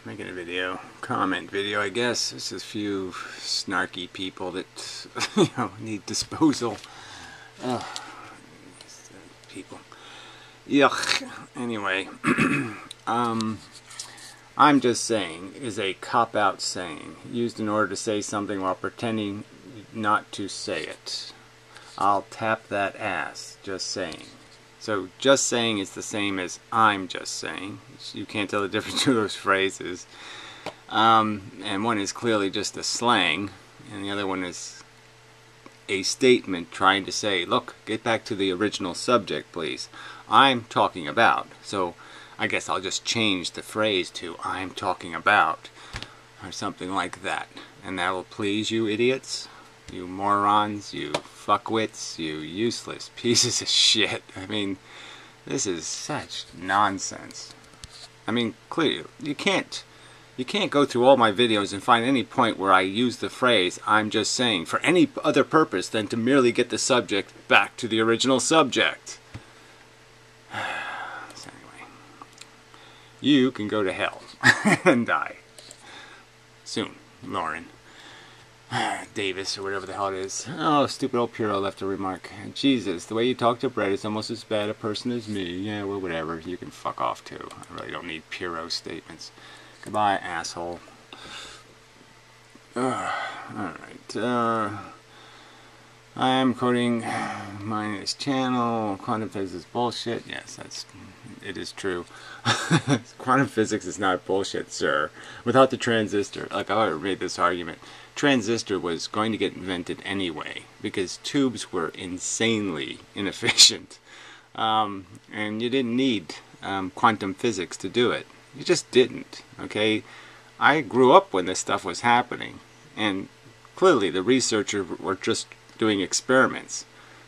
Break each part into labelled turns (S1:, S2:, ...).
S1: Making a video, comment video, I guess. This is a few snarky people that, need disposal. People. Yuck. Anyway, I'm just saying is a cop-out saying used in order to say something while pretending not to say it. I'll tap that ass. Just saying. So just saying is the same as I'm just saying. You can't tell the difference between those phrases. And one is clearly just a slang, and the other one is a statement trying to say, look, get back to the original subject, please. I'm talking about. So I guess I'll just change the phrase to I'm talking about, or something like that. And that will please you idiots, you morons, you fuckwits, you useless pieces of shit. I mean, this is such nonsense. I mean, clearly, you can't go through all my videos and find any point where I use the phrase I'm just saying for any other purpose than to merely get the subject back to the original subject. So anyway, you can go to hell and die soon, Lauren Davis, or whatever the hell it is. Oh, stupid old Puro left a remark. Jesus, the way you talk to Brett is almost as bad a person as me. Yeah, well, whatever. You can fuck off, too. I really don't need Puro statements. Goodbye, asshole. Alright. I am quoting mine in his channel. Quantum physics is bullshit. Yes, it is true. Quantum physics is not bullshit, sir. Without the transistor, like I already made this argument, transistor was going to get invented anyway because tubes were insanely inefficient, and you didn't need quantum physics to do it. You just didn't. Okay, I grew up when this stuff was happening, and clearly the researchers were just doing experiments.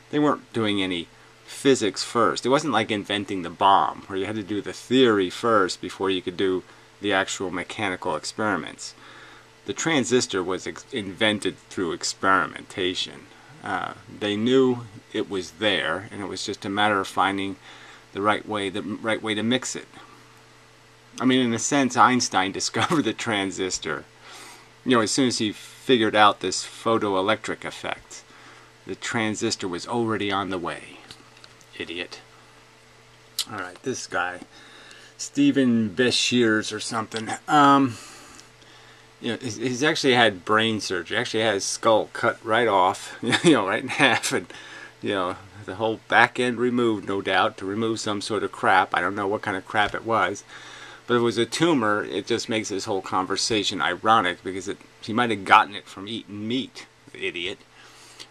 S1: They weren't doing any physics first. It wasn't like inventing the bomb, where you had to do the theory first before you could do the actual mechanical experiments. The transistor was invented through experimentation. They knew it was there, and it was just a matter of finding the right way to mix it. I mean, in a sense, Einstein discovered the transistor. As soon as he figured out this photoelectric effect, the transistor was already on the way. Idiot. Alright, this guy, Stephen Beshears or something, he's actually had brain surgery. Actually had his skull cut right off, right in half, and, the whole back end removed, no doubt, to remove some sort of crap. I don't know what kind of crap it was. But if it was a tumor, it just makes this whole conversation ironic, because he might have gotten it from eating meat, the idiot.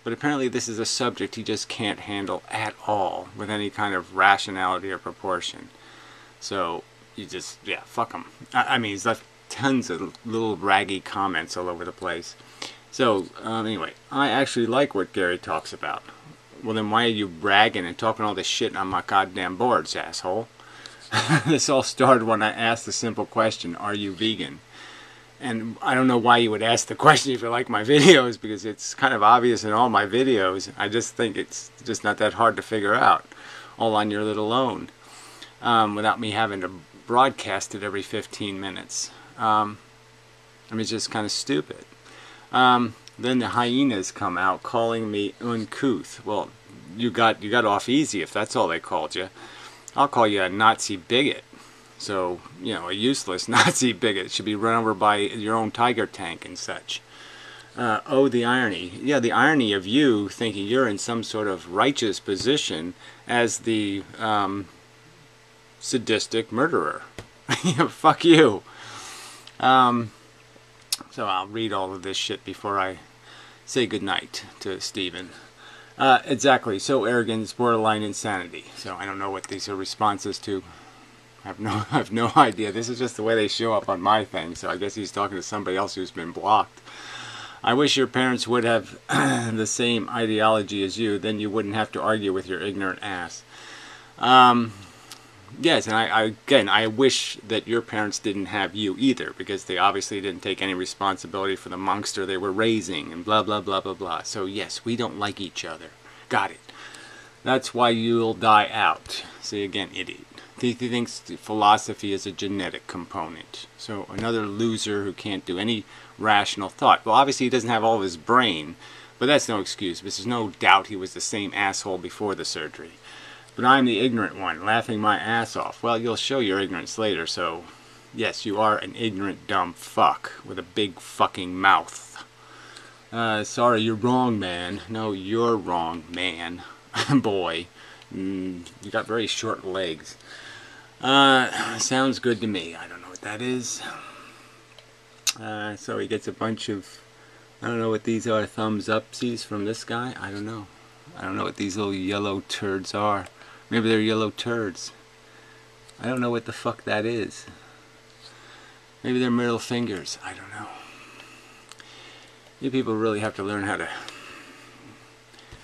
S1: But apparently this is a subject he just can't handle at all with any kind of rationality or proportion. So, you just, fuck him. I mean, he's left tons of little raggy comments all over the place. So, anyway, I actually like what Gary talks about. Well, then why are you bragging and talking all this shit on my goddamn boards, asshole? This all started when I asked the simple question, are you vegan? And I don't know why you would ask the question if you like my videos, because it's kind of obvious in all my videos. I just think it's just not that hard to figure out, all on your little own, without me having to broadcast it every 15 minutes. I mean, it's just kind of stupid. Then the hyenas come out calling me uncouth. Well, you got off easy if that's all they called you. I'll call you a Nazi bigot. So, a useless Nazi bigot should be run over by your own tiger tank and such. Oh, the irony. Yeah, the irony of you thinking you're in some sort of righteous position as the sadistic murderer. Fuck you. So I'll read all of this shit before I say goodnight to Stephen. Exactly. So arrogant is borderline insanity. So I don't know what these are responses to. I have no idea. This is just the way they show up on my thing. So I guess he's talking to somebody else who's been blocked. I wish your parents would have the same ideology as you. Then you wouldn't have to argue with your ignorant ass. Yes, and I wish that your parents didn't have you either, because they obviously didn't take any responsibility for the monster they were raising, and blah, blah, blah, blah, blah. So yes, we don't like each other. Got it. That's why you'll die out. See, again, idiot. He thinks philosophy is a genetic component. So another loser who can't do any rational thought. Well, obviously he doesn't have all of his brain, but that's no excuse, because there's no doubt he was the same asshole before the surgery. But I'm the ignorant one, laughing my ass off. Well, you'll show your ignorance later, so yes, you are an ignorant, dumb fuck with a big fucking mouth. Sorry, you're wrong, man. No, you're wrong, man. Boy. You got very short legs. Sounds good to me. I don't know what that is. So he gets a bunch of, I don't know what these are, thumbs upsies from this guy. I don't know. I don't know what these little yellow turds are. Maybe they're yellow turds. I don't know what the fuck that is. Maybe they're middle fingers. I don't know. You people really have to learn how to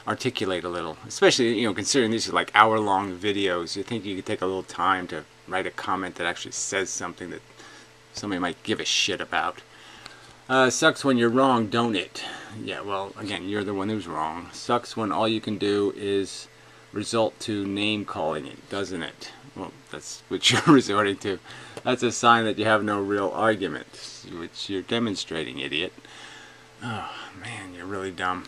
S1: articulate a little, especially, you know, considering these are like hour-long videos. You think you could take a little time to write a comment that actually says something that somebody might give a shit about. Sucks when you're wrong, don't it? Yeah, well, again, you're the one who's wrong. Sucks when all you can do is resort to name-calling it, doesn't it? Well, that's what you're resorting to. That's a sign that you have no real argument, which you're demonstrating, idiot. Oh, man, you're really dumb.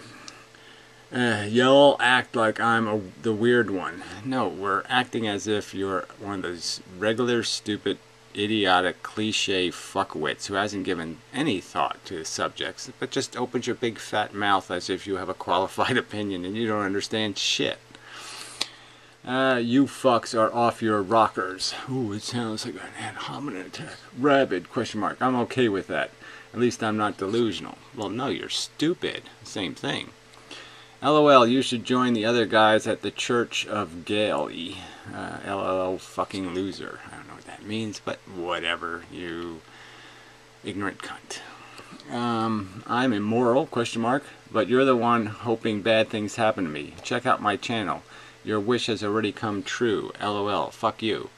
S1: Y'all act like I'm the weird one. No, we're acting as if you're one of those regular, stupid, idiotic, cliche fuckwits who hasn't given any thought to the subjects, but just opens your big fat mouth as if you have a qualified opinion and you don't understand shit. You fucks are off your rockers. Ooh, it sounds like an ad hominem attack. Rabid, question mark. I'm okay with that. At least I'm not delusional. Well, no, you're stupid. Same thing. LOL, you should join the other guys at the Church of Gale. LOL, fucking loser. I don't know what that means, but whatever, you ignorant cunt. I'm immoral, question mark, but you're the one hoping bad things happen to me. Check out my channel. Your wish has already come true. LOL, fuck you.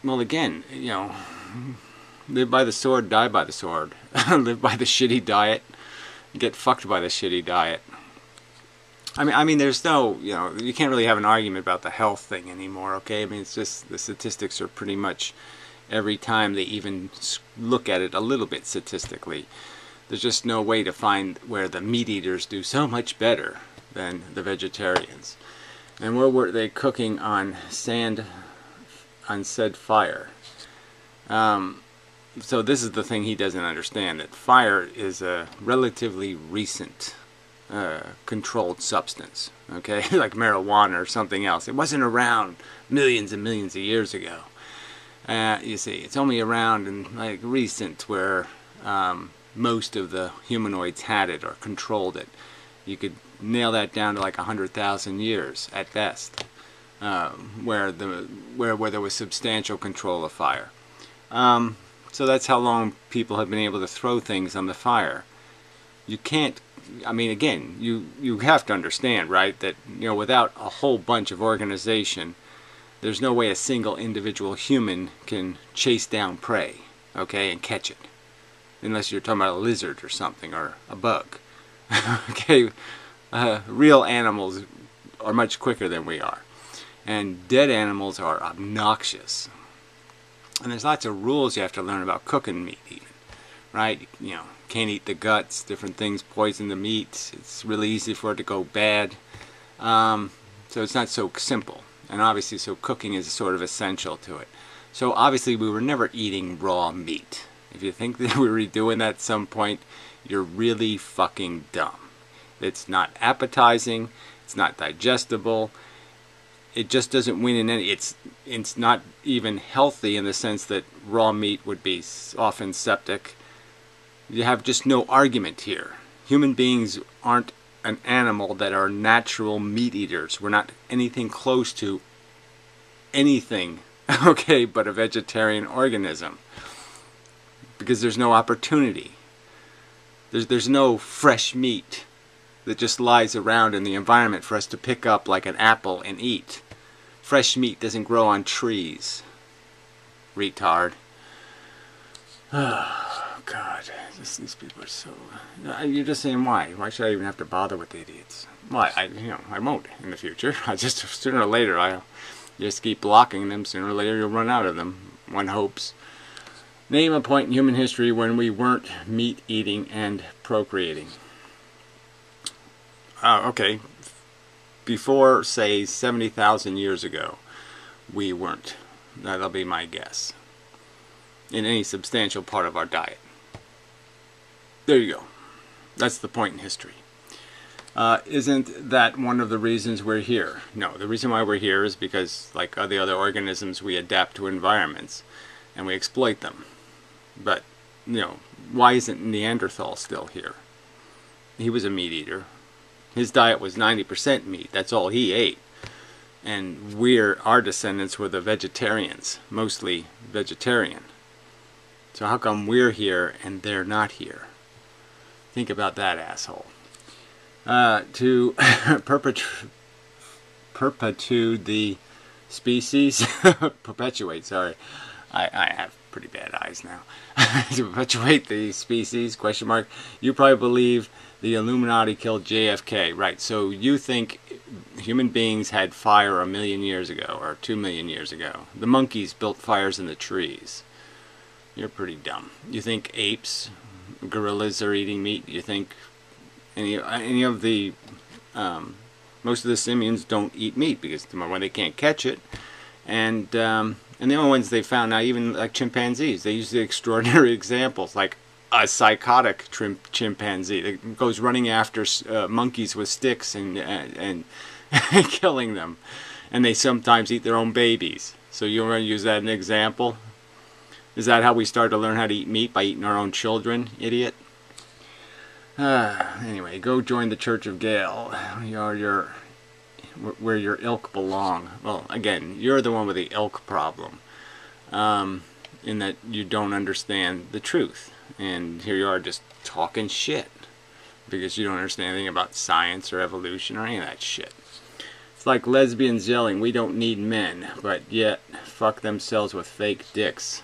S1: Well, again, you know, live by the sword, die by the sword. Live by the shitty diet, get fucked by the shitty diet. I mean, there's no, you know, you can't really have an argument about the health thing anymore, okay? I mean, it's just, the statistics are pretty much, every time they even look at it a little bit statistically, there's just no way to find where the meat eaters do so much better than the vegetarians. And where were they cooking on sand, on said fire? So this is the thing he doesn't understand, that fire is a relatively recent controlled substance, okay? Like marijuana or something else. It wasn't around millions and millions of years ago. You see, it's only around in like recent where most of the humanoids had it or controlled it. You could nail that down to like 100,000 years at best, where there was substantial control of fire. So that's how long people have been able to throw things on the fire. You can't, I mean, again, you have to understand, right, that, you know, without a whole bunch of organization, there's no way a single individual human can chase down prey, okay, and catch it. Unless you're talking about a lizard or something, or a bug. Okay, real animals are much quicker than we are. And dead animals are obnoxious. And there's lots of rules you have to learn about cooking meat even, right? You know, can't eat the guts, different things poison the meat. It's really easy for it to go bad. So it's not so simple. And obviously, so cooking is sort of essential to it. So obviously, we were never eating raw meat. If you think that we were doing that at some point, you're really fucking dumb. It's not appetizing. It's not digestible. It just doesn't win in any. It's not even healthy in the sense that raw meat would be often septic. You have just no argument here. Human beings aren't an animal that are natural meat eaters. We're not anything close to anything, okay, but a vegetarian organism. Because there's no opportunity. There's no fresh meat that just lies around in the environment for us to pick up like an apple and eat. Fresh meat doesn't grow on trees. Retard. Oh, God. These people are so... You're just saying why? Why should I even have to bother with idiots? Well, I won't in the future. I just, sooner or later, You just keep blocking them. Sooner or later you'll run out of them. One hopes. Name a point in human history when we weren't meat eating and procreating. Okay. Before, say, 70,000 years ago, we weren't. That'll be my guess. In any substantial part of our diet. There you go. That's the point in history. Isn't that one of the reasons we're here? No, the reason why we're here is because, like the other organisms, we adapt to environments and we exploit them. But, you know, why isn't Neanderthal still here? He was a meat eater. His diet was 90% meat. That's all he ate. And our descendants were the vegetarians, mostly vegetarian. So how come we're here and they're not here? Think about that, asshole. To perpetuate the species, perpetuate, sorry. I have pretty bad eyes now. To perpetuate the species, question mark, you probably believe the Illuminati killed JFK. Right, so you think human beings had fire 1 million years ago, or 2 million years ago. The monkeys built fires in the trees. You're pretty dumb. You think apes, gorillas are eating meat? You think any of the most of the simians don't eat meat because when they can't catch it, and the only ones they found now, even like chimpanzees, they use the extraordinary examples like a psychotic chimpanzee that goes running after monkeys with sticks and killing them, and they sometimes eat their own babies. So you want to use that as an example? Is that how we started to learn how to eat meat? By eating our own children, idiot? Anyway, go join the Church of Gale. Where your ilk belong. Well, again, you're the one with the ilk problem. In that you don't understand the truth. And here you are just talking shit. Because you don't understand anything about science or evolution or any of that shit. It's like lesbians yelling, we don't need men, but yet fuck themselves with fake dicks.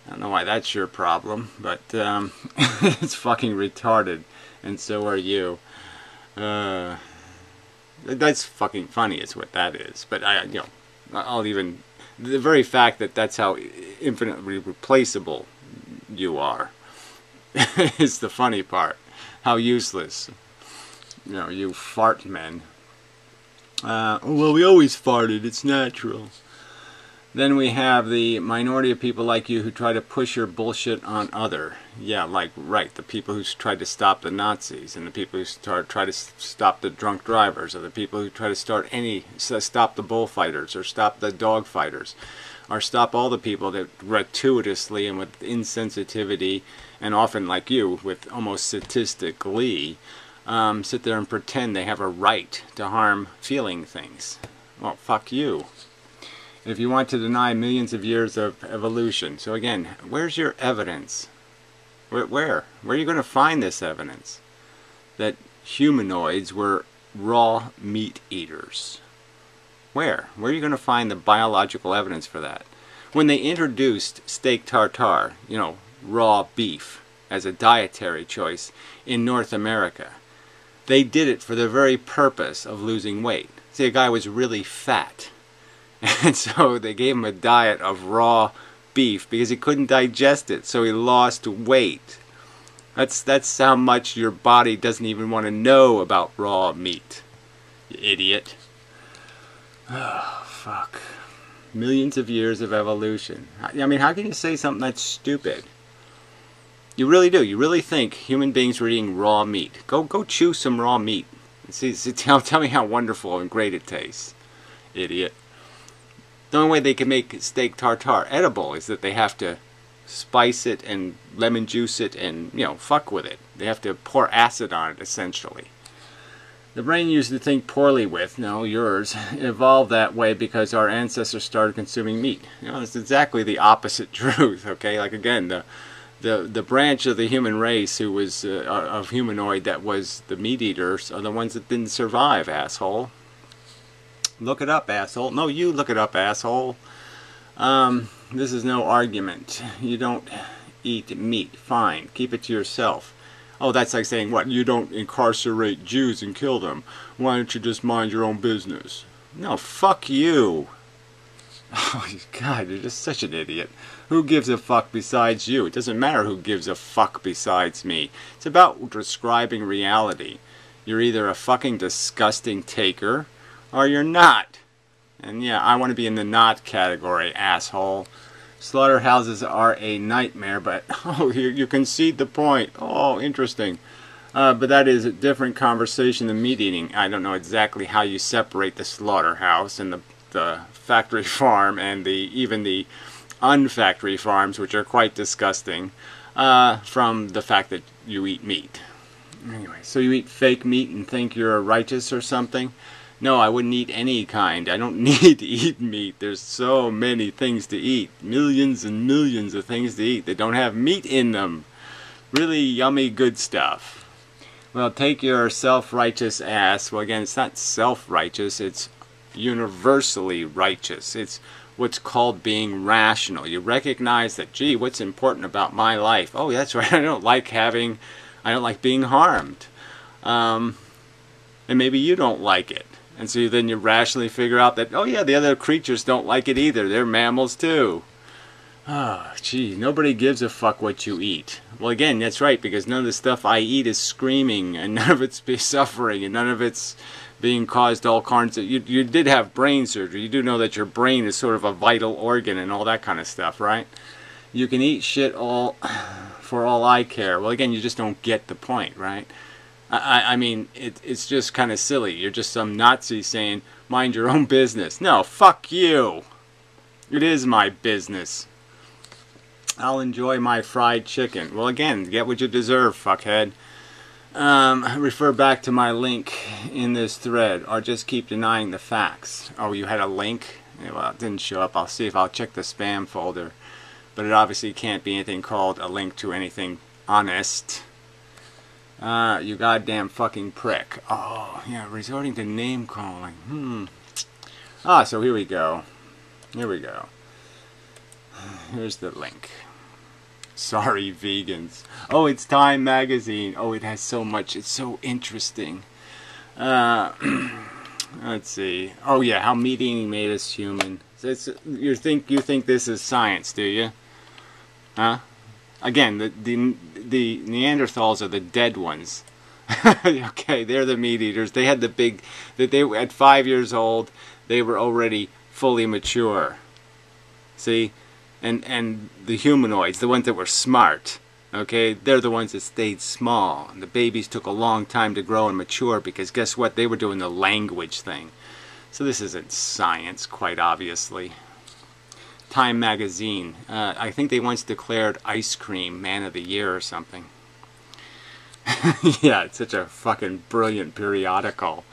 S1: I don't know why that's your problem, but it's fucking retarded, and so are you. That's fucking funny is what that is. But I'll even, the very fact that that's how infinitely replaceable you are is the funny part. How useless. You fart men. Well, we always farted, it's natural. Then we have the minority of people like you who try to push your bullshit on other. Yeah, like, right, the people who tried to stop the Nazis, and the people who try to stop the drunk drivers, or the people who try to stop the bullfighters, or stop the dog fighters, or stop all the people that gratuitously and with insensitivity, and often like you, with almost sadistic glee, sit there and pretend they have a right to harm feeling things. Well, fuck you. If you want to deny millions of years of evolution. So again, where's your evidence? Where are you going to find this evidence? That humanoids were raw meat eaters. Where? Where are you going to find the biological evidence for that? When they introduced steak tartare, raw beef, as a dietary choice in North America, they did it for the very purpose of losing weight. See, a guy was really fat. And so they gave him a diet of raw beef because he couldn't digest it, so he lost weight. That's how much your body doesn't even want to know about raw meat. You idiot. Oh, fuck. Millions of years of evolution. I mean, how can you say something that's stupid? You really do. You really think human beings were eating raw meat. Go chew some raw meat. See, tell me how wonderful and great it tastes. Idiot. The only way they can make steak tartare edible is that they have to spice it and lemon juice it and, fuck with it. They have to pour acid on it, essentially. The brain you used to think poorly with, no, yours, evolved that way because our ancestors started consuming meat. It's exactly the opposite truth, okay? Like, again, the branch of the human race who was, of humanoid that was the meat eaters are the ones that didn't survive, asshole. Look it up, asshole. No, you look it up, asshole. This is no argument. You don't eat meat. Fine. Keep it to yourself. Oh, that's like saying, what? You don't incarcerate Jews and kill them. Why don't you just mind your own business? No, fuck you. Oh, God, you're just such an idiot. Who gives a fuck besides you? It doesn't matter who gives a fuck besides me. It's about describing reality. You're either a fucking disgusting taker, or you're not. And yeah, I want to be in the not category, asshole. Slaughterhouses are a nightmare, but oh, you concede the point. Oh, interesting. But that is a different conversation than meat eating. I don't know exactly how you separate the slaughterhouse and the factory farm and even the unfactory farms, which are quite disgusting, from the fact that you eat meat. Anyway, so you eat fake meat and think you're righteous or something? No, I wouldn't eat any kind. I don't need to eat meat. There's so many things to eat. Millions and millions of things to eat that don't have meat in them. Really yummy good stuff. Well, take your self-righteous ass. Well, again, it's not self-righteous. It's universally righteous. It's what's called being rational. You recognize that, gee, what's important about my life? Oh, that's right. I don't like being harmed. And maybe you don't like it. And so then you rationally figure out that, oh yeah, the other creatures don't like it either. They're mammals too. Ah, gee, nobody gives a fuck what you eat. Well, again, that's right, because none of the stuff I eat is screaming, and none of it's suffering, and none of it's being caused all kinds of... You did have brain surgery. You do know that your brain is sort of a vital organ and all that kind of stuff, right? You can eat shit for all I care. Well, again, you just don't get the point, right? I mean, it's just kind of silly. You're just some Nazi saying, mind your own business. No, fuck you. It is my business. I'll enjoy my fried chicken. Well, again, get what you deserve, fuckhead. Refer back to my link in this thread, or just keep denying the facts. Oh, you had a link? Yeah, well, it didn't show up. I'll see if I'll check the spam folder. But it obviously can't be anything called a link to anything honest. You goddamn fucking prick. Oh, yeah, resorting to name calling. Ah, so here we go. Here we go. Here's the link. Sorry, vegans. Oh, it's Time magazine. Oh, it has so much. It's so interesting. Let's see. Oh, yeah, how meat eating made us human. You think this is science, do you? Huh? Again, the Neanderthals are the dead ones. Okay, they're the meat eaters. They had at 5 years old, they were already fully mature. See? And the humanoids, the ones that were smart, okay, they're the ones that stayed small. And the babies took a long time to grow and mature because guess what? They were doing the language thing. So this isn't science, quite obviously. Time magazine. I think they once declared ice cream man of the year or something. Yeah, it's such a fucking brilliant periodical.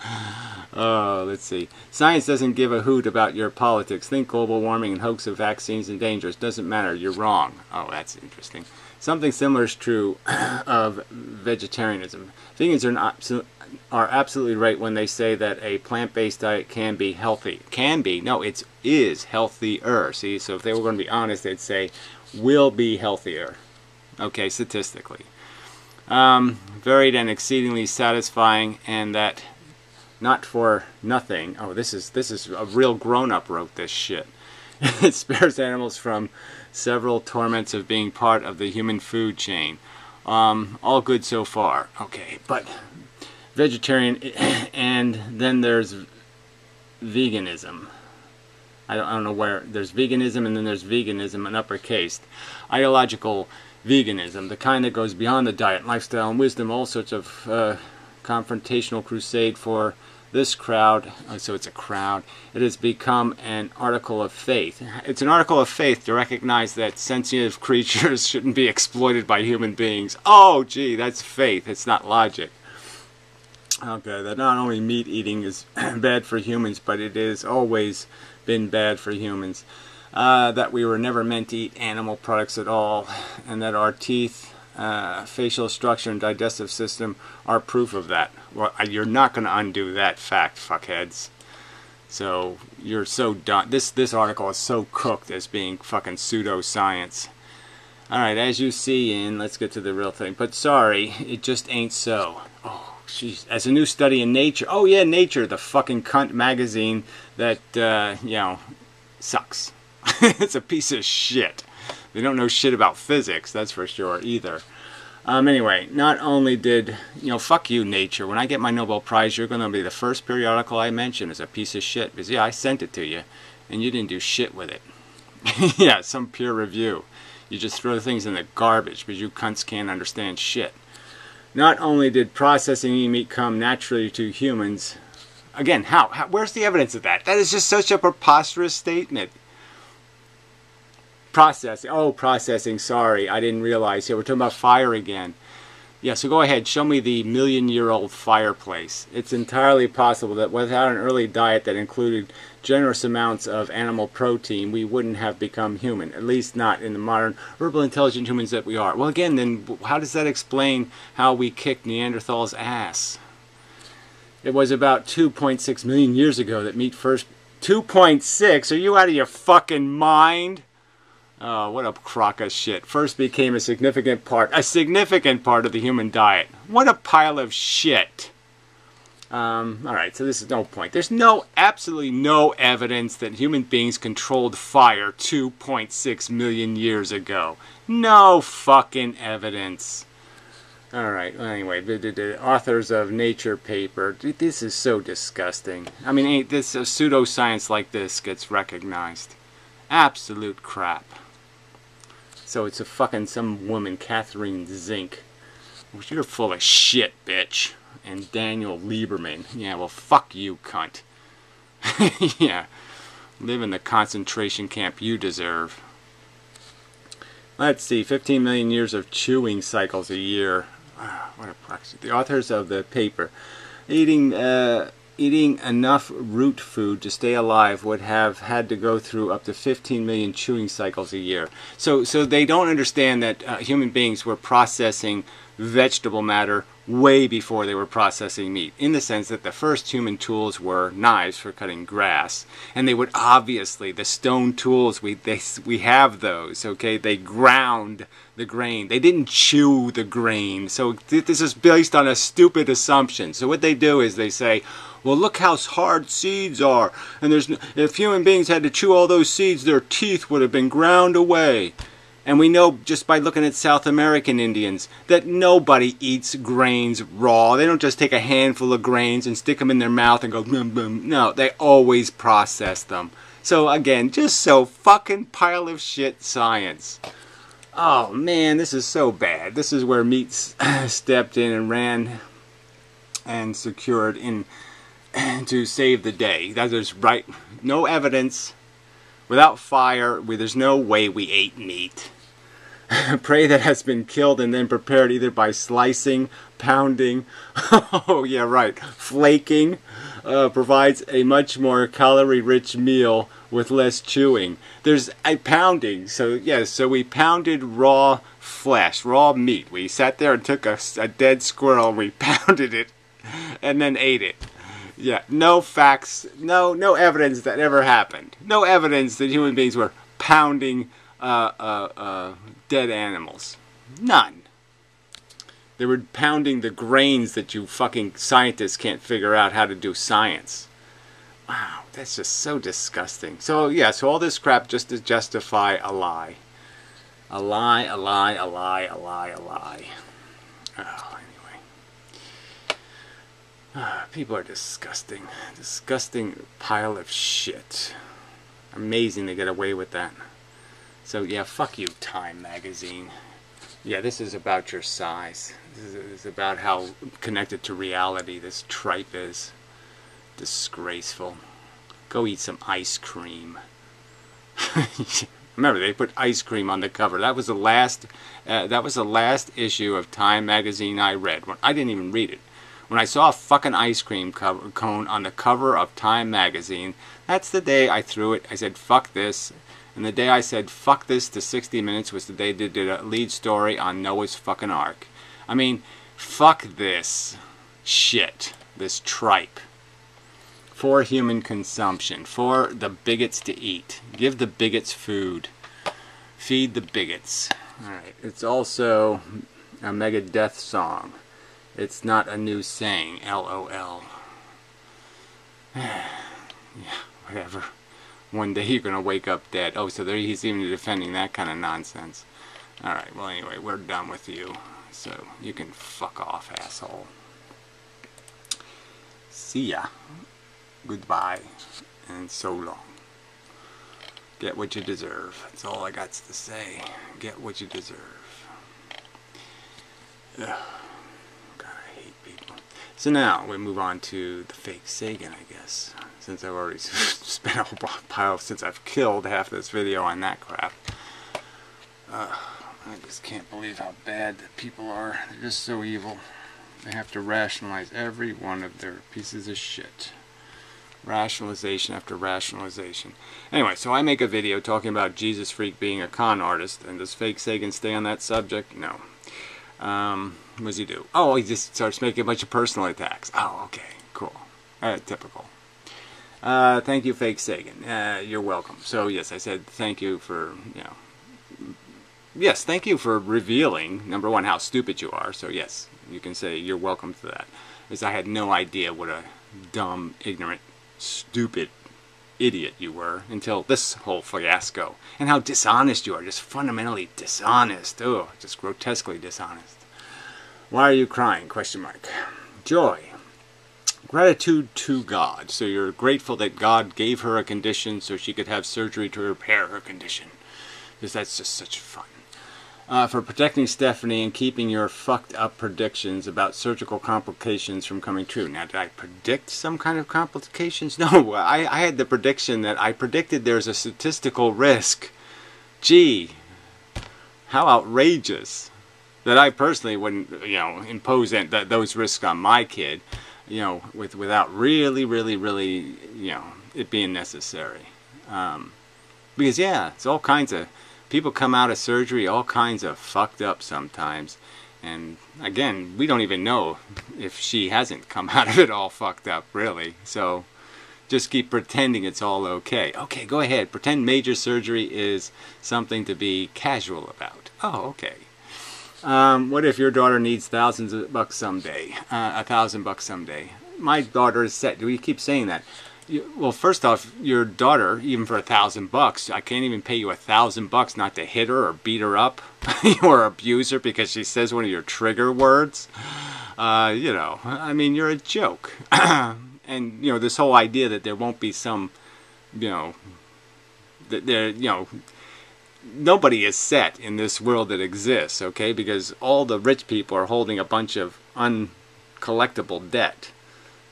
S1: Oh, let's see. Science doesn't give a hoot about your politics. Think global warming and hoax of vaccines and dangers. Doesn't matter. You're wrong. Oh, that's interesting. Something similar is true of vegetarianism. Vegans are absolutely right when they say that a plant-based diet can be healthy. Can be. No, it is healthier. See, so if they were going to be honest, they'd say, will be healthier. Okay, statistically. Varied and exceedingly satisfying, and that not for nothing. Oh, this is a real grown-up wrote this shit. It spares animals from several torments of being part of the human food chain. All good so far. Okay, but vegetarian, and then there's veganism. I don't know where. There's veganism, and then there's veganism in uppercase. Ideological veganism, the kind that goes beyond the diet, lifestyle, and wisdom, all sorts of confrontational crusade for this crowd. So it's a crowd. It has become an article of faith. It's an article of faith to recognize that sentient creatures shouldn't be exploited by human beings. Oh, gee, that's faith. It's not logic. Okay, that not only meat eating is bad for humans, but it has always been bad for humans. That we were never meant to eat animal products at all, and that our teeth, facial structure, and digestive system are proof of that. Well, you're not going to undo that fact, fuckheads. So, you're so done. This article is so cooked as being fucking pseudoscience. Alright, as you see let's get to the real thing. But sorry, it just ain't so. Oh, jeez. As a new study in Nature. Oh yeah, Nature, the fucking cunt magazine that, you know, sucks. It's a piece of shit. They don't know shit about physics, that's for sure, either. Anyway, not only did, fuck you, nature. When I get my Nobel Prize, you're going to be the first periodical I mention as a piece of shit. Because, yeah, I sent it to you, and you didn't do shit with it. Yeah, some peer review. You just throw things in the garbage because you cunts can't understand shit. Not only did processing meat come naturally to humans, again, how? Where's the evidence of that? That is just such a preposterous statement. Processing. Oh, processing. Sorry, I didn't realize. Yeah, we're talking about fire again. Yeah, so go ahead. Show me the million-year-old fireplace. It's entirely possible that without an early diet that included generous amounts of animal protein, we wouldn't have become human. At least not in the modern, verbal, intelligent humans that we are. Well, again, then, how does that explain how we kicked Neanderthals' ass? It was about 2.6 million years ago that meat first... 2.6? Are you out of your fucking mind? Oh, what a crock of shit. First became a significant part of the human diet. What a pile of shit. Alright, so this is no point. There's absolutely no evidence that human beings controlled fire 2.6 million years ago. No fucking evidence. Alright, well, anyway, the authors of Nature paper, this is so disgusting. I mean, ain't this a pseudoscience like this gets recognized? Absolute crap. So it's a fucking some woman, Catherine Zink. You're full of shit, bitch. And Daniel Lieberman. Yeah, well, fuck you, cunt. Yeah. Live in the concentration camp you deserve. Let's see. 15 million years of chewing cycles a year. What a proxy. The authors of the paper. Eating enough root food to stay alive would have had to go through up to 15 million chewing cycles a year. So they don't understand that human beings were processing vegetable matter way before they were processing meat, in the sense that the first human tools were knives for cutting grass, and they would obviously, the stone tools, we have those, okay? They ground the grain. They didn't chew the grain. So this is based on a stupid assumption. So what they do is they say, well, look how hard seeds are, and if human beings had to chew all those seeds, their teeth would have been ground away. And we know just by looking at South American Indians that nobody eats grains raw. They don't just take a handful of grains and stick them in their mouth and go boom boom. No, they always process them. So again, just so fucking pile of shit science. Oh man, this is so bad. This is where meat stepped in and ran and secured in to save the day. That is right. No evidence. Without fire, there's no way we ate meat. Prey that has been killed and then prepared either by slicing, pounding, oh yeah right, flaking, provides a much more calorie-rich meal with less chewing. There's a pounding, so yes, so we pounded raw flesh, raw meat. We sat there and took a dead squirrel and we pounded it and then ate it. Yeah, no facts, no evidence that ever happened. No evidence that human beings were pounding dead animals. None. They were pounding the grains that you fucking scientists can't figure out how to do science. Wow, that's just so disgusting. So yeah, so all this crap just to justify a lie. A lie, a lie, a lie, a lie, a lie. Oh, anyway. People are disgusting. Disgusting pile of shit. Amazing they get away with that. So yeah, fuck you, Time magazine. Yeah, this is about your size. This is about how connected to reality this tripe is. Disgraceful. Go eat some ice cream. Remember, they put ice cream on the cover. That was the last. Issue of Time magazine I read. I didn't even read it. When I saw a fucking ice cream cone on the cover of Time magazine, that's the day I threw it. I said, fuck this. And the day I said, fuck this to 60 Minutes was the day they did a lead story on Noah's fucking Ark. I mean, fuck this shit. This tripe. For human consumption. For the bigots to eat. Give the bigots food. Feed the bigots. Alright, it's also a Megadeth song. It's not a new saying. LOL. Yeah, whatever. one day you're going to wake up dead. Oh, so there he's even defending that kind of nonsense. Alright, well anyway, we're done with you. So you can fuck off, asshole. See ya. Goodbye. And so long. Get what you deserve. That's all I got to say. Get what you deserve. Ugh. God, I hate people. So now we move on to the fake Sagan, I guess. Since I've already spent a whole pile, since I've killed half this video on that crap. I just can't believe how bad that people are. They're just so evil. They have to rationalize every one of their pieces of shit. Rationalization after rationalization. Anyway, so I make a video talking about Jesus Freak being a con artist, and does fake Sagan stay on that subject? No. What does he do? Oh, he just starts making a bunch of personal attacks. Oh, okay, cool. Typical. Thank you, fake Sagan. You're welcome. So yes, I said thank you for, you know, yes, thank you for revealing, number one, how stupid you are. So yes, you can say you're welcome to that. Because I had no idea what a dumb, ignorant, stupid idiot you were until this whole fiasco. And how dishonest you are, just fundamentally dishonest. Oh, just grotesquely dishonest. Why are you crying? Question mark. Joy. Gratitude to God. So you're grateful that God gave her a condition so she could have surgery to repair her condition. Because that's just such fun. For protecting Stephanie and keeping your fucked up predictions about surgical complications from coming true. Now, did I predict some kind of complications? No, I had the prediction that I predicted there's a statistical risk. Gee, how outrageous that I personally wouldn't, you know, impose those risks on my kid, you know, without really, you know, it being necessary. Because yeah, it's all kinds of people come out of surgery all kinds of fucked up sometimes. And again, we don't even know if she hasn't come out of it all fucked up, really. So just keep pretending it's all okay. Okay, go ahead. Pretend major surgery is something to be casual about. Oh, okay. What if your daughter needs thousands of bucks someday? $1,000 someday. My daughter is set. Do we keep saying that? Well, first off, your daughter, even for $1,000, I can't even pay you $1,000 not to hit her or beat her up or abuse her because she says one of your trigger words. You know, I mean, you're a joke. And, you know, this whole idea that there won't be some, you know, that there, you know, nobody is set in this world that exists, okay? Because all the rich people are holding a bunch of uncollectible debt.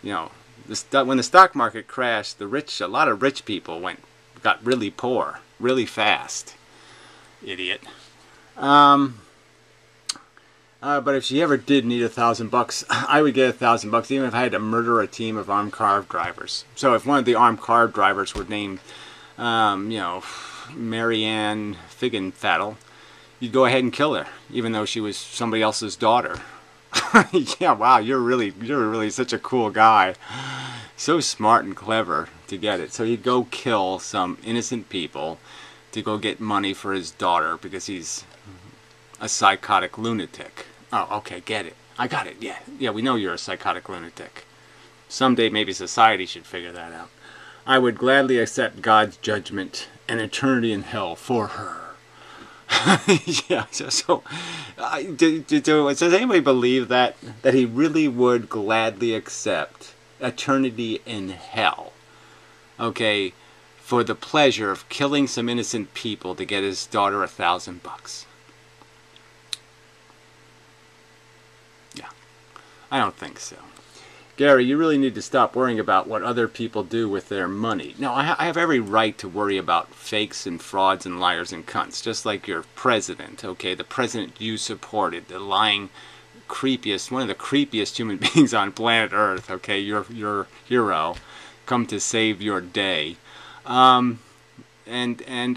S1: You know, when the stock market crashed, a lot of rich people got really poor, really fast. Idiot. But if she ever did need $1,000, I would get $1,000, even if I had to murder a team of armed car drivers. So if one of the armed car drivers were named, you know, Marianne Figgenfattle, you'd go ahead and kill her, even though she was somebody else's daughter. Yeah, wow, you're really such a cool guy. So smart and clever to get it. So he'd go kill some innocent people to go get money for his daughter because he's a psychotic lunatic. Oh, okay, get it. I got it, yeah. Yeah, we know you're a psychotic lunatic. Someday maybe society should figure that out. I would gladly accept God's judgment and eternity in hell for her. Yeah, so does anybody believe that he really would gladly accept eternity in hell, okay, for the pleasure of killing some innocent people to get his daughter $1,000? Yeah, I don't think so. Gary, you really need to stop worrying about what other people do with their money. No, I have every right to worry about fakes and frauds and liars and cunts, just like your president, okay? The president you supported, the lying, creepiest, one of the creepiest human beings on planet Earth, okay? Your hero, come to save your day. And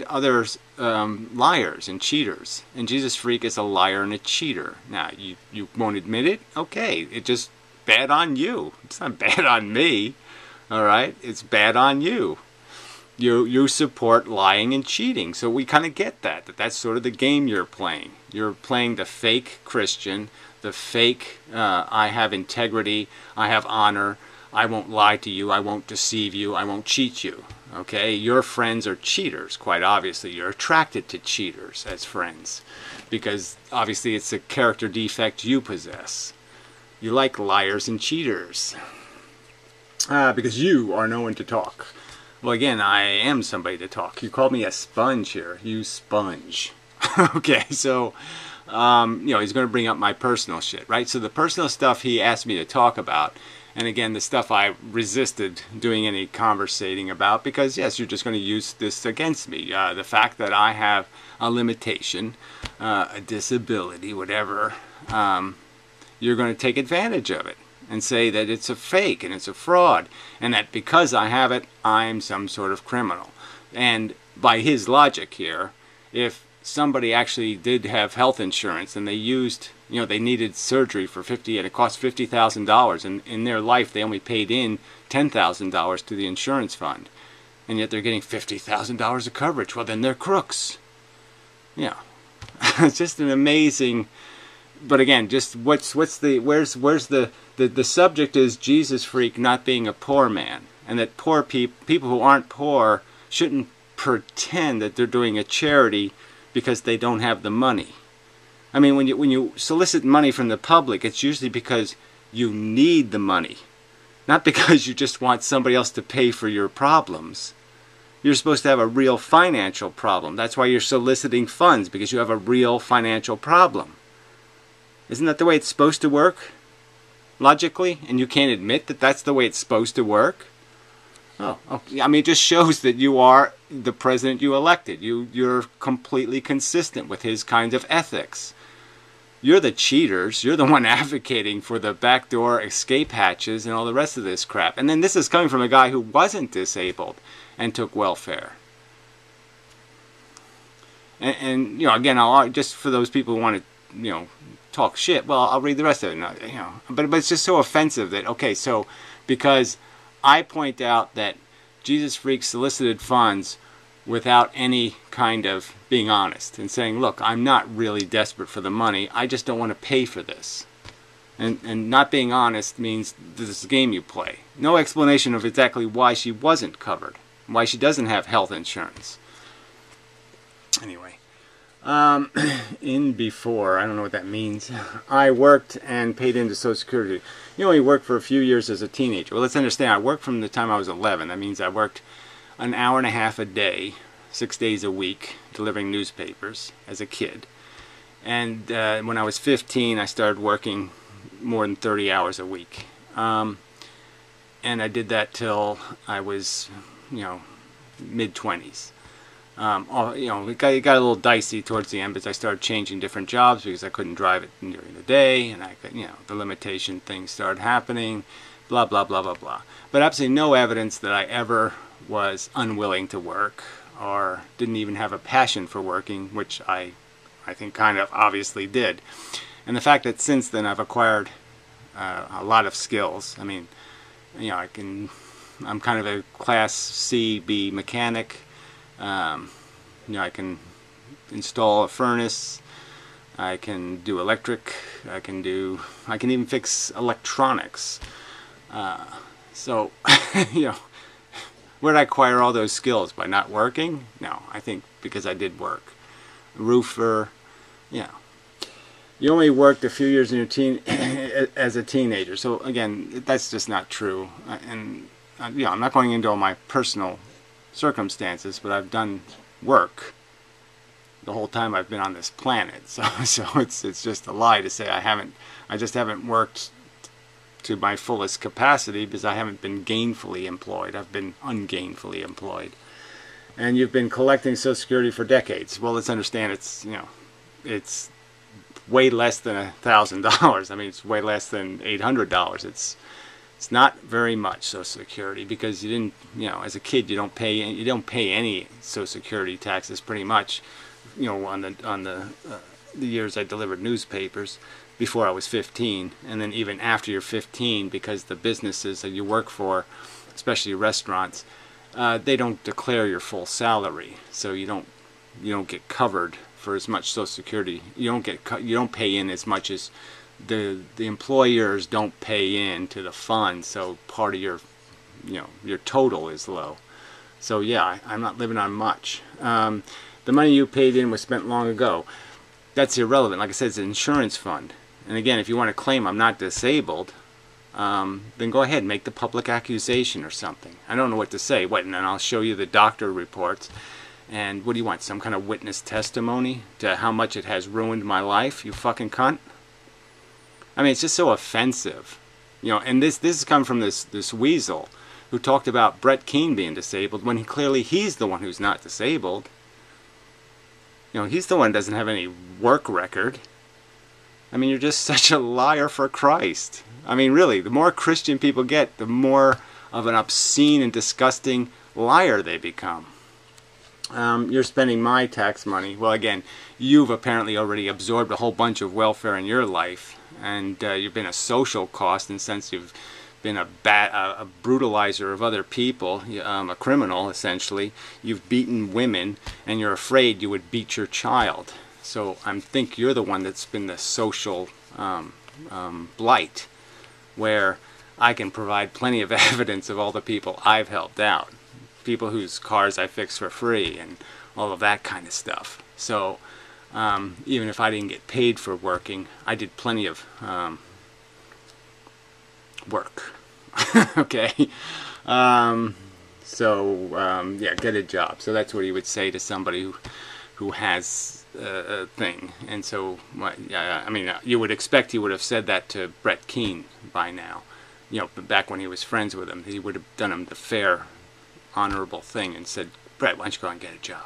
S1: others, liars and cheaters. And Jesus Freak is a liar and a cheater. Now, you won't admit it? Okay, it just bad on you. It's not bad on me. Alright? It's bad on you. You support lying and cheating. So we kind of get that. That's sort of the game you're playing. You're playing the fake Christian, the fake, I have integrity, I have honor, I won't lie to you, I won't deceive you, I won't cheat you. Okay, your friends are cheaters, quite obviously. You're attracted to cheaters as friends because obviously it's a character defect you possess. You like liars and cheaters because you are no one to talk. Well, again, I am somebody to talk. You called me a sponge here. You sponge. Okay, so, you know, he's going to bring up my personal shit, right? So the personal stuff he asked me to talk about, and again, the stuff I resisted doing any conversating about because, yes, you're just going to use this against me. The fact that I have a limitation, a disability, whatever, you're going to take advantage of it and say that it's a fake and it's a fraud and that because I have it, I'm some sort of criminal. And by his logic here, if somebody actually did have health insurance and they used, you know, they needed surgery for and it cost $50,000 and in their life they only paid in $10,000 to the insurance fund and yet they're getting $50,000 of coverage, well then they're crooks. Yeah. It's just an amazing. But again, just where's the subject is Jesus freak not being a poor man, and that poor people who aren't poor shouldn't pretend that they're doing a charity because they don't have the money. I mean, when you solicit money from the public, it's usually because you need the money, not because you just want somebody else to pay for your problems. You're supposed to have a real financial problem. That's why you're soliciting funds, because you have a real financial problem. Isn't that the way it's supposed to work? Logically? And you can't admit that that's the way it's supposed to work? Oh, I mean, it just shows that you are the president you elected. You're completely consistent with his kind of ethics. You're the cheaters. You're the one advocating for the backdoor escape hatches and all the rest of this crap. And then this is coming from a guy who wasn't disabled and took welfare. And you know, again, just for those people who want to, you know, talk shit, well, I'll read the rest of it. You know, but it's just so offensive that, okay, so because I point out that Jesus freak solicited funds without any kind of being honest and saying, look, I'm not really desperate for the money, I just don't want to pay for this. And not being honest means this is a game you play. No explanation of exactly why she wasn't covered, why she doesn't have health insurance. Anyway. Before, I don't know what that means. I worked and paid into Social Security. You only worked for a few years as a teenager. Well, let's understand, I worked from the time I was 11. That means I worked an hour and a half a day, 6 days a week, delivering newspapers as a kid. And when I was 15, I started working more than 30 hours a week. And I did that till I was, you know, mid-20s. You know, it got a little dicey towards the end because I started changing different jobs because I couldn't drive it during the day, and you know, the limitation things started happening, blah blah blah blah blah. But absolutely no evidence that I ever was unwilling to work or didn't even have a passion for working, which I think kind of obviously did. And the fact that since then I've acquired a lot of skills. I mean, you know, I'm kind of a Class C, B mechanic. You know, I can install a furnace, I can do electric, I can even fix electronics. So, you know, where did I acquire all those skills? By not working? No, I think because I did work. Roofer, you know. You only worked a few years in your as a teenager. So again, that's just not true. And you know, I'm not going into all my personal circumstances, but I've done work the whole time I've been on this planet. So it's just a lie to say I just haven't worked to my fullest capacity because I haven't been gainfully employed. I've been ungainfully employed. And you've been collecting Social Security for decades. Well, let's understand it's, you know, it's way less than $1,000. I mean, it's way less than $800. It's not very much Social Security because you didn't, you know, as a kid you don't pay any Social Security taxes pretty much, you know, on the years I delivered newspapers before I was 15, and then even after you're 15, because the businesses that you work for, especially restaurants, they don't declare your full salary, so you don't get covered for as much Social Security. You don't pay in as much as the employers don't pay in to the fund, so part of your, you know, your total is low. So yeah, I'm not living on much. The money you paid in was spent long ago. That's irrelevant. Like I said, it's an insurance fund. And again, if you want to claim I'm not disabled, then go ahead, make the public accusation or something. I don't know what to say. What, and then I'll show you the doctor reports. And what do you want? Some kind of witness testimony to how much it has ruined my life? You fucking cunt. I mean, it's just so offensive. You know, and this has come from this weasel who talked about Brett Keane being disabled when clearly he's the one who's not disabled. You know, he's the one who doesn't have any work record. I mean, you're just such a liar for Christ. I mean, really, the more Christian people get, the more of an obscene and disgusting liar they become. You're spending my tax money. Well, again, you've apparently already absorbed a whole bunch of welfare in your life, and you've been a social cost in the sense you've been a brutalizer of other people, a criminal, essentially. You've beaten women, and you're afraid you would beat your child. So I think you're the one that's been the social blight, where I can provide plenty of evidence of all the people I've helped out. People whose cars I fix for free and all of that kind of stuff. So even if I didn't get paid for working, I did plenty of work. Okay? Yeah, get a job. So that's what he would say to somebody who has a thing. And so, I mean, you would expect he would have said that to Brett Keane by now. You know, back when he was friends with him, he would have done him the fair, honorable thing and said, Brett, why don't you go and get a job?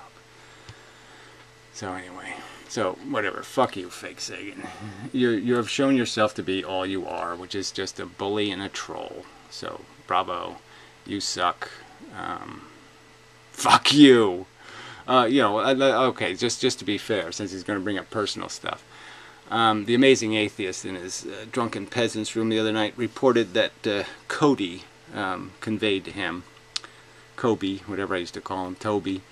S1: So anyway, so whatever, fuck you, fake Sagan. You have shown yourself to be all you are, which is just a bully and a troll. So bravo, you suck. Fuck you. You know, okay, just to be fair, since he's going to bring up personal stuff. The Amazing Atheist in his Drunken Peasants room the other night reported that Cody conveyed to him, Kobe, whatever I used to call him, Toby,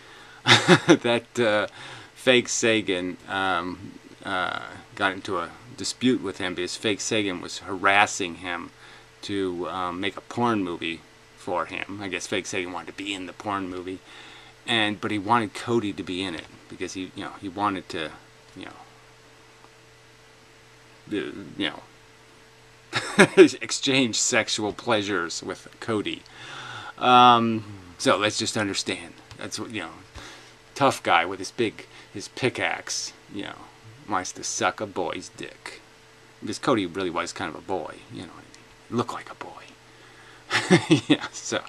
S1: that fake Sagan got into a dispute with him because fake Sagan was harassing him to make a porn movie for him. I guess fake Sagan wanted to be in the porn movie, but he wanted Cody to be in it because he wanted to, exchange sexual pleasures with Cody. So let's just understand. That's what, tough guy with his pickaxe, wants to suck a boy's dick. Because Cody really was kind of a boy, you know what I mean? Looked like a boy. Yeah, so.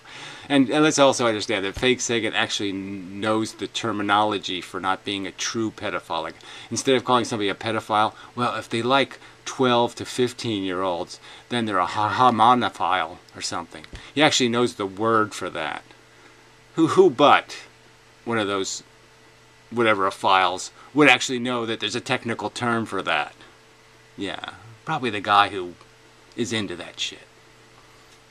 S1: And let's also understand that fake Sagan actually knows the terminology for not being a true pedophile. Like, instead of calling somebody a pedophile, well, if they like 12 to 15-year-olds, then they're a homonophile or something. He actually knows the word for that. Who but one of those whatever philes would actually know that there's a technical term for that? Yeah, probably the guy who is into that shit.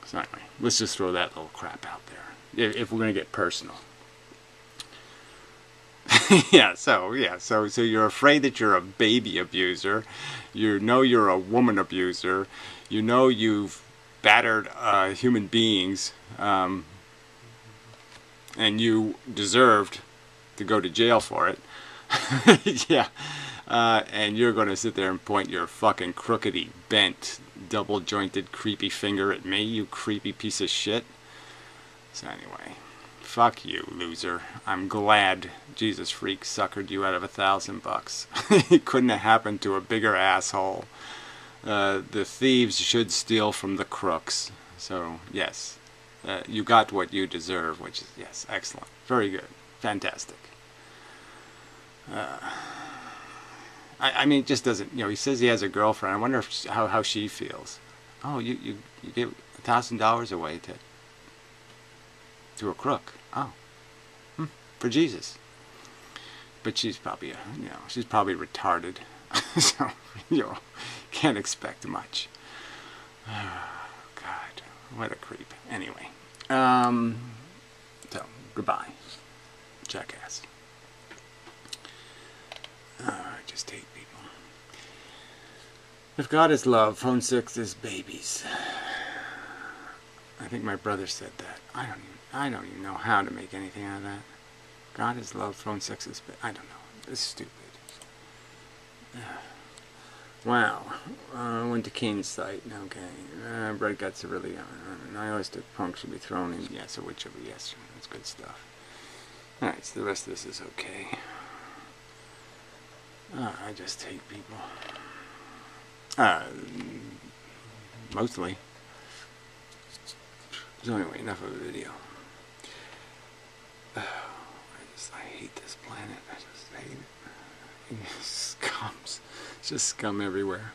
S1: So anyway, let's just throw that little crap out there, if we're going to get personal. So you're afraid that you're a baby abuser. You know you're a woman abuser. You know you've battered human beings. And you deserved to go to jail for it. Yeah. And you're going to sit there and point your fucking crookedy, bent, double-jointed, creepy finger at me, you creepy piece of shit. So anyway, fuck you, loser. I'm glad Jesus Freak suckered you out of $1,000. It couldn't have happened to a bigger asshole. The thieves should steal from the crooks. So, yes. You got what you deserve, which is, yes, excellent. Very good. Fantastic. I mean, it just doesn't, he says he has a girlfriend. I wonder if how she feels. Oh, you gave $1,000 away to a crook. Oh. For Jesus. But she's probably, she's probably retarded. So, can't expect much. God, what a creep. Anyway, so, goodbye, jackass. I just hate people. If God is love, phone 6 is babies. I think my brother said that. I don't even know how to make anything out of that. God is love, throwing sex is I don't know. It's stupid. Wow. I went to King's site. Okay. Bread guts are really. I always think punk should be thrown in. Yes, or whichever. Yes, that's good stuff. Alright, so the rest of this is okay. I just hate people. Mostly. So anyway, enough of a video. I hate this planet. I just hate it. Scums. It's just scum everywhere.